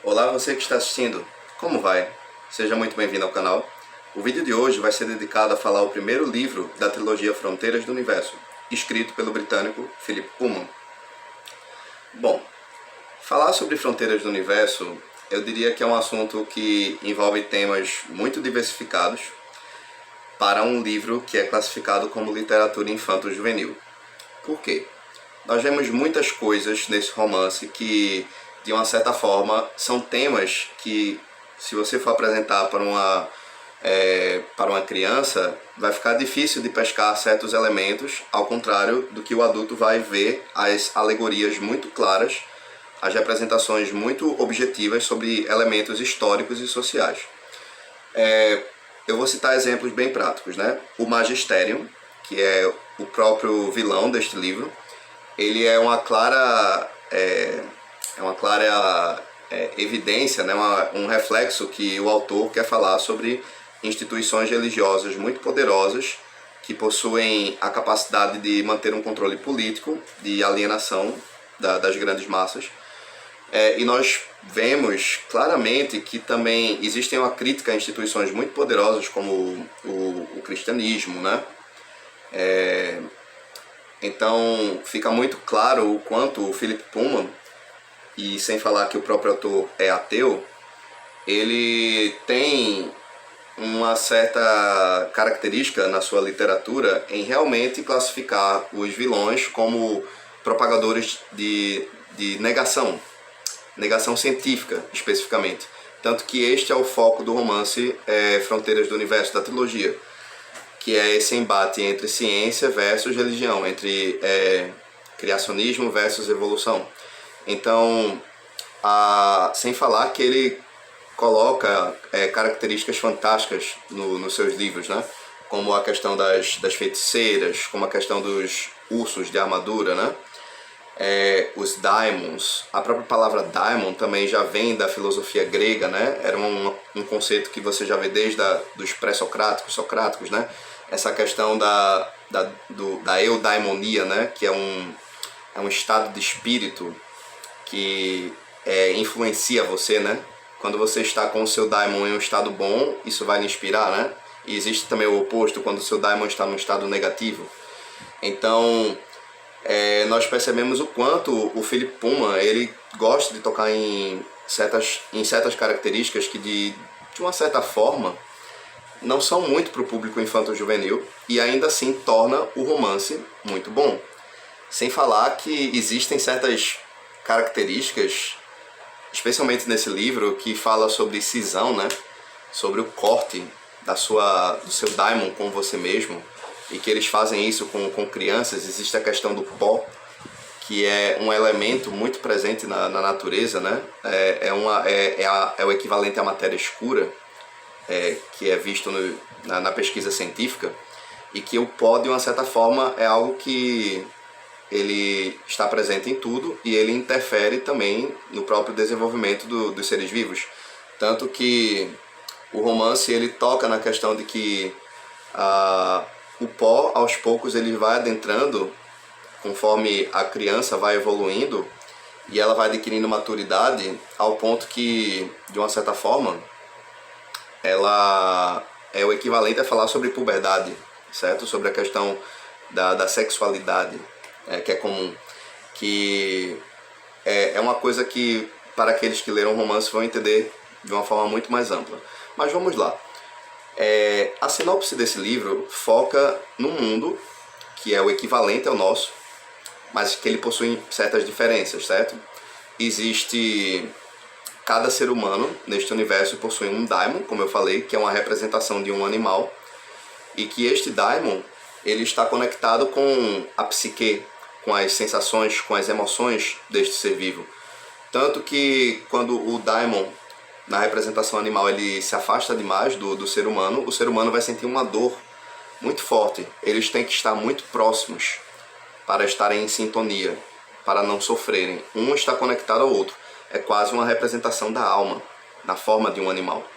Olá, você que está assistindo, como vai? Seja muito bem-vindo ao canal. O vídeo de hoje vai ser dedicado a falar o primeiro livro da trilogia Fronteiras do Universo, escrito pelo britânico Philip Pullman. Bom, falar sobre Fronteiras do Universo, eu diria que é um assunto que envolve temas muito diversificados para um livro que é classificado como literatura infanto-juvenil. Por quê? Nós vemos muitas coisas nesse romance que, de uma certa forma, são temas que, se você for apresentar para uma criança, vai ficar difícil de pescar certos elementos, ao contrário do que o adulto vai ver as alegorias muito claras, as representações muito objetivas sobre elementos históricos e sociais. Eu vou citar exemplos bem práticos, né? O Magisterium, que é o próprio vilão deste livro, ele é uma clara evidência, né? Um reflexo que o autor quer falar sobre instituições religiosas muito poderosas que possuem a capacidade de manter um controle político, de alienação das grandes massas. E nós vemos claramente que também existem uma crítica a instituições muito poderosas como o cristianismo, né? Então fica muito claro o quanto o Philip Pullman, e sem falar que o próprio autor é ateu, ele tem uma certa característica na sua literatura em realmente classificar os vilões como propagadores de negação científica, especificamente. Tanto que este é o foco do romance Fronteiras do Universo, da trilogia, que é esse embate entre ciência versus religião, entre criacionismo versus evolução. Então, sem falar que ele coloca características fantásticas nos seus livros, né? Como a questão das feiticeiras, como a questão dos ursos de armadura, né? Os daimons. A própria palavra daimon também já vem da filosofia grega, né? Era um conceito que você já vê desde dos pré-socráticos, socráticos, né? Essa questão da eudaimonia, né? Que é um estado de espírito que influencia você, né? Quando você está com o seu daimon em um estado bom, isso vai lhe inspirar, né? E existe também o oposto, quando o seu daimon está num estado negativo. Então, nós percebemos o quanto o Philip Pullman, ele gosta de tocar em certas características que, de uma certa forma, não são muito para o público infanto-juvenil, e ainda assim torna o romance muito bom. Sem falar que existem certas características, especialmente nesse livro, que fala sobre cisão, né? Sobre o corte do seu daimon com você mesmo, e que eles fazem isso com crianças. Existe a questão do pó, que é um elemento muito presente na natureza, né? É o equivalente à matéria escura, que é visto na pesquisa científica, e que o pó, de uma certa forma, é algo que ele está presente em tudo e ele interfere também no próprio desenvolvimento dos seres vivos. Tanto que o romance ele toca na questão de que o pó, aos poucos, ele vai adentrando conforme a criança vai evoluindo e ela vai adquirindo maturidade, ao ponto que, de uma certa forma, ela é o equivalente a falar sobre puberdade, certo? Sobre a questão da sexualidade, que é comum, que é uma coisa que, para aqueles que leram o romance, vão entender de uma forma muito mais ampla. Mas vamos lá. A sinopse desse livro foca no mundo que é o equivalente ao nosso, mas que ele possui certas diferenças, certo? Cada ser humano neste universo possui um daimon, como eu falei, que é uma representação de um animal, e que este daimon ele está conectado com a psique, com as sensações, com as emoções deste ser vivo. Tanto que quando o daimon, na representação animal, ele se afasta demais do ser humano, o ser humano vai sentir uma dor muito forte. Eles têm que estar muito próximos para estarem em sintonia, para não sofrerem. Um está conectado ao outro. É quase uma representação da alma, na forma de um animal.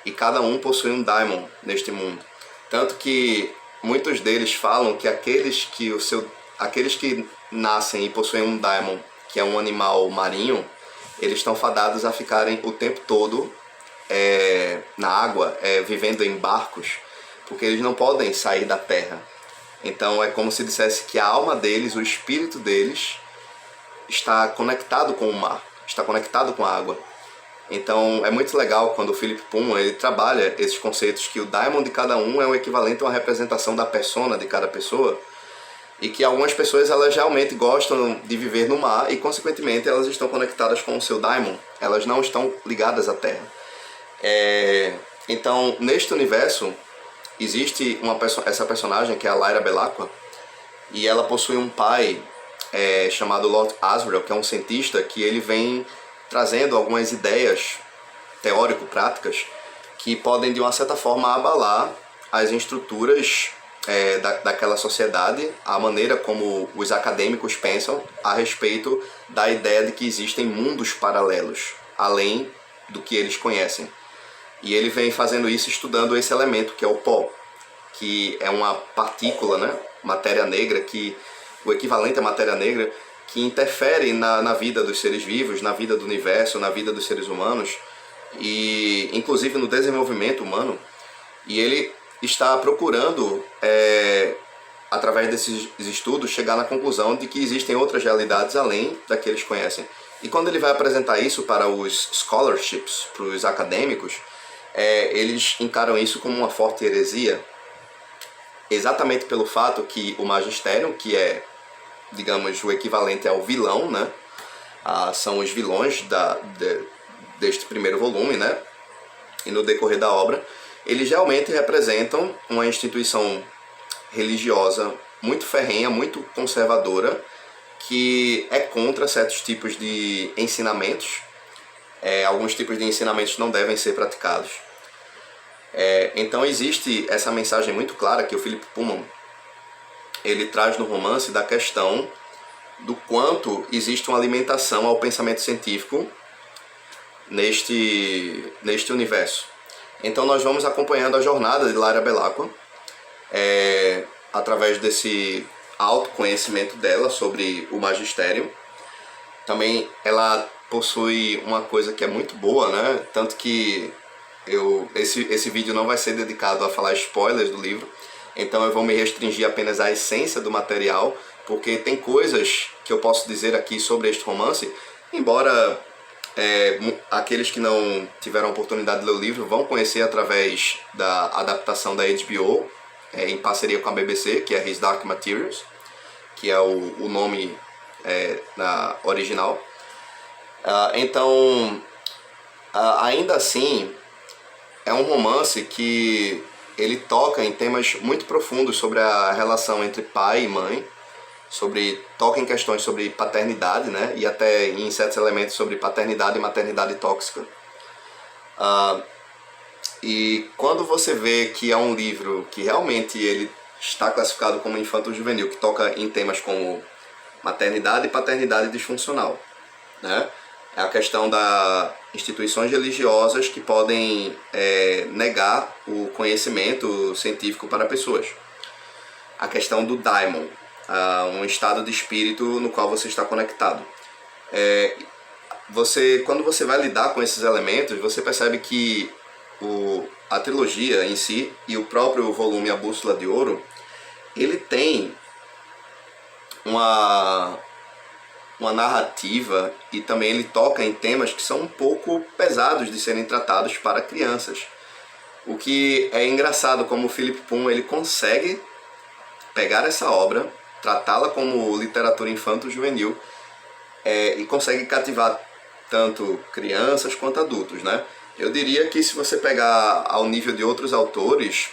E cada um possui um daimon neste mundo. Tanto que muitos deles falam que aqueles que nascem e possuem um daimon, que é um animal marinho, eles estão fadados a ficarem o tempo todo na água, vivendo em barcos, porque eles não podem sair da terra. Então é como se dissesse que a alma deles, o espírito deles, está conectado com o mar, está conectado com a água. Então é muito legal quando o Philip Pullman ele trabalha esses conceitos que o daimon de cada um é o equivalente a uma representação da persona de cada pessoa, e que algumas pessoas elas realmente gostam de viver no mar e consequentemente elas estão conectadas com o seu daimon, elas não estão ligadas à terra. Então neste universo existe essa personagem que é a Lyra Belacqua, e ela possui um pai chamado Lord Asriel, que é um cientista que ele vem trazendo algumas ideias teórico-práticas que podem de uma certa forma abalar as estruturas daquela sociedade, a maneira como os acadêmicos pensam a respeito da ideia de que existem mundos paralelos, além do que eles conhecem. E ele vem fazendo isso estudando esse elemento, que é o pó, que é uma partícula, né? Matéria negra, o equivalente à matéria negra, que interfere na vida dos seres vivos, na vida do universo, na vida dos seres humanos, e inclusive no desenvolvimento humano. E ele está procurando, através desses estudos, chegar na conclusão de que existem outras realidades além da que eles conhecem. E quando ele vai apresentar isso para os scholarships, para os acadêmicos, eles encaram isso como uma forte heresia, exatamente pelo fato que o magistério, que é, digamos, o equivalente ao vilão, né? São os vilões deste primeiro volume, né? E no decorrer da obra, eles realmente representam uma instituição religiosa muito ferrenha, muito conservadora, que é contra certos tipos de ensinamentos. Alguns tipos de ensinamentos não devem ser praticados. Então existe essa mensagem muito clara que o Philip Pullman ele traz no romance da questão do quanto existe uma alimentação ao pensamento científico neste universo. Então nós vamos acompanhando a jornada de Lyra Belacqua através desse autoconhecimento dela sobre o magistério. Também ela possui uma coisa que é muito boa, né? Tanto que esse vídeo não vai ser dedicado a falar spoilers do livro, então eu vou me restringir apenas à essência do material, porque tem coisas que eu posso dizer aqui sobre este romance, embora aqueles que não tiveram a oportunidade de ler o livro vão conhecer através da adaptação da HBO, em parceria com a BBC, que é His Dark Materials, que é o nome na original. Então, ainda assim, é um romance que ele toca em temas muito profundos sobre a relação entre pai e mãe, toca em questões sobre paternidade, né? E até em certos elementos sobre paternidade e maternidade tóxica. E quando você vê que é um livro que realmente ele está classificado como infanto-juvenil, que toca em temas como maternidade e paternidade disfuncional, né? É a questão das instituições religiosas que podem negar o conhecimento científico para pessoas. A questão do daimon, um estado de espírito no qual você está conectado. Quando você vai lidar com esses elementos, você percebe que a trilogia em si e o próprio volume A Bússola de Ouro, ele tem uma narrativa e também ele toca em temas que são um pouco pesados de serem tratados para crianças. O que é engraçado como o Philip Pullman ele consegue pegar essa obra, tratá-la como literatura infanto-juvenil e consegue cativar tanto crianças quanto adultos, né? Eu diria que se você pegar ao nível de outros autores,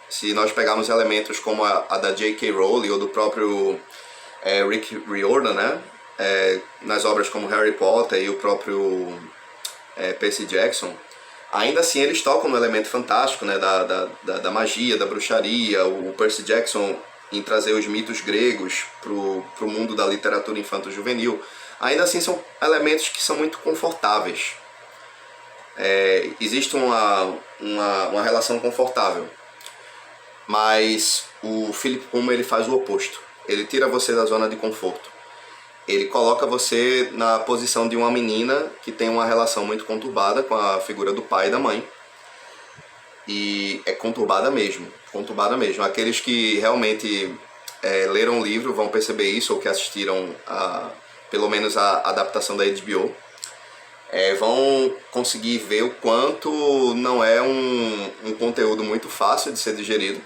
se nós pegarmos elementos como a da J.K. Rowling ou do próprio Rick Riordan, né? Nas obras como Harry Potter e o próprio Percy Jackson, ainda assim eles tocam no elemento fantástico, né? da magia, da bruxaria. O Percy Jackson em trazer os mitos gregos pro mundo da literatura infanto-juvenil. Ainda assim são elementos que são muito confortáveis. Existe uma relação confortável, mas o Philip Pullman ele faz o oposto. Ele tira você da zona de conforto. ele coloca você na posição de uma menina que tem uma relação muito conturbada com a figura do pai e da mãe. E é conturbada mesmo, conturbada mesmo. Aqueles que realmente leram o livro vão perceber isso, ou que assistiram pelo menos a adaptação da HBO, vão conseguir ver o quanto não é um conteúdo muito fácil de ser digerido.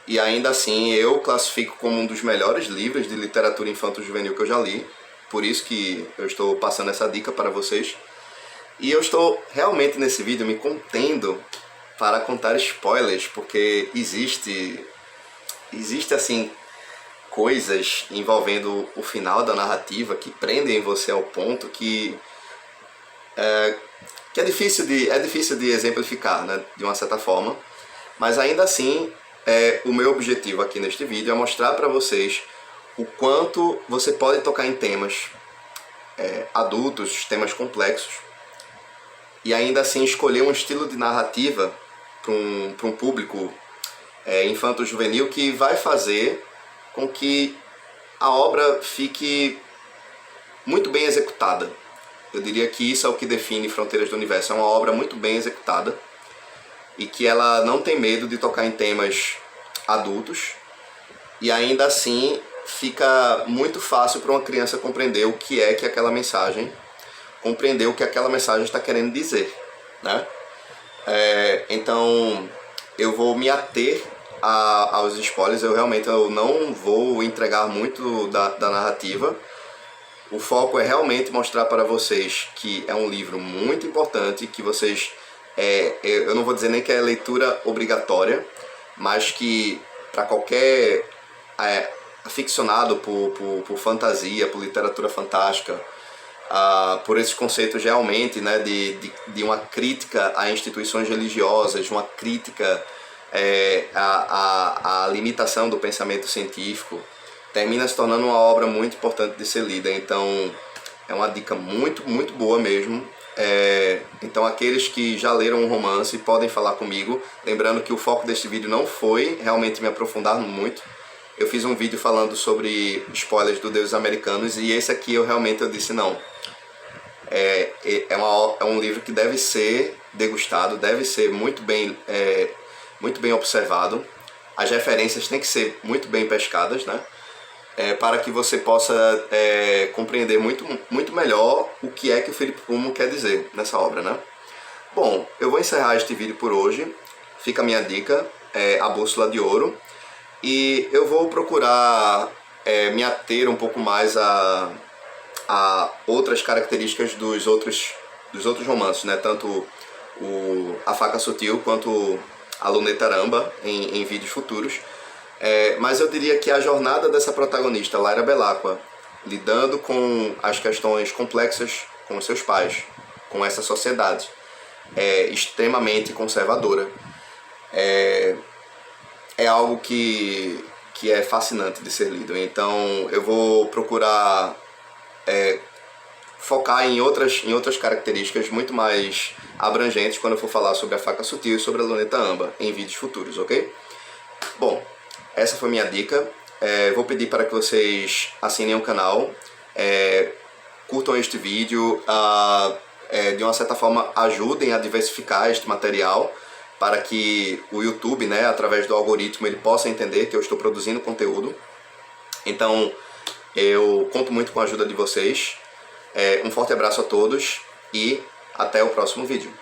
E ainda assim eu classifico como um dos melhores livros de literatura infanto-juvenil que eu já li. Por isso que eu estou passando essa dica para vocês. E eu estou realmente nesse vídeo me contendo para contar spoilers, porque existe assim coisas envolvendo o final da narrativa que prendem você ao ponto que é difícil de exemplificar, né, de uma certa forma. Mas ainda assim, o meu objetivo aqui neste vídeo é mostrar para vocês o quanto você pode tocar em temas adultos, temas complexos, e ainda assim escolher um estilo de narrativa para um público infanto-juvenil que vai fazer com que a obra fique muito bem executada. Eu diria que isso é o que define Fronteiras do Universo. É uma obra muito bem executada e que ela não tem medo de tocar em temas adultos, e ainda assim fica muito fácil para uma criança compreender o que é que aquela mensagem, compreender o que aquela mensagem está querendo dizer, né? Então eu vou me ater aos spoilers. Eu não vou entregar muito da narrativa. O foco é realmente mostrar para vocês que é um livro muito importante, que vocês, eu não vou dizer nem que é leitura obrigatória, mas que para qualquer aficionado por fantasia, por literatura fantástica, por esses conceitos realmente, né, de uma crítica a instituições religiosas, uma crítica à limitação do pensamento científico, termina se tornando uma obra muito importante de ser lida. Então é uma dica muito, muito boa mesmo. Então aqueles que já leram um romance podem falar comigo, lembrando que o foco deste vídeo não foi realmente me aprofundar muito. Eu fiz um vídeo falando sobre spoilers do Deuses Americanos, e esse aqui eu disse não, é um livro que deve ser degustado, deve ser muito bem observado. As referências têm que ser muito bem pescadas, né? Para que você possa compreender muito, muito melhor o que é que o Philip Pullman quer dizer nessa obra, né? Bom, eu vou encerrar este vídeo por hoje. Fica a minha dica, A Bússola de Ouro. E eu vou procurar me ater um pouco mais a outras características dos outros romances, né? Tanto A Faca Sutil quanto A Lunetaramba em vídeos futuros. Mas eu diria que a jornada dessa protagonista, Lyra Belacqua, lidando com as questões complexas com os seus pais, com essa sociedade extremamente conservadora, é algo que é fascinante de ser lido. Então eu vou procurar focar em outras características muito mais abrangentes quando eu for falar sobre A Faca Sutil e sobre A Luneta Amba em vídeos futuros, ok? Bom, essa foi minha dica. Vou pedir para que vocês assinem o canal, curtam este vídeo, de uma certa forma ajudem a diversificar este material, para que o YouTube, né, através do algoritmo, ele possa entender que eu estou produzindo conteúdo. Então eu conto muito com a ajuda de vocês. Um forte abraço a todos e até o próximo vídeo.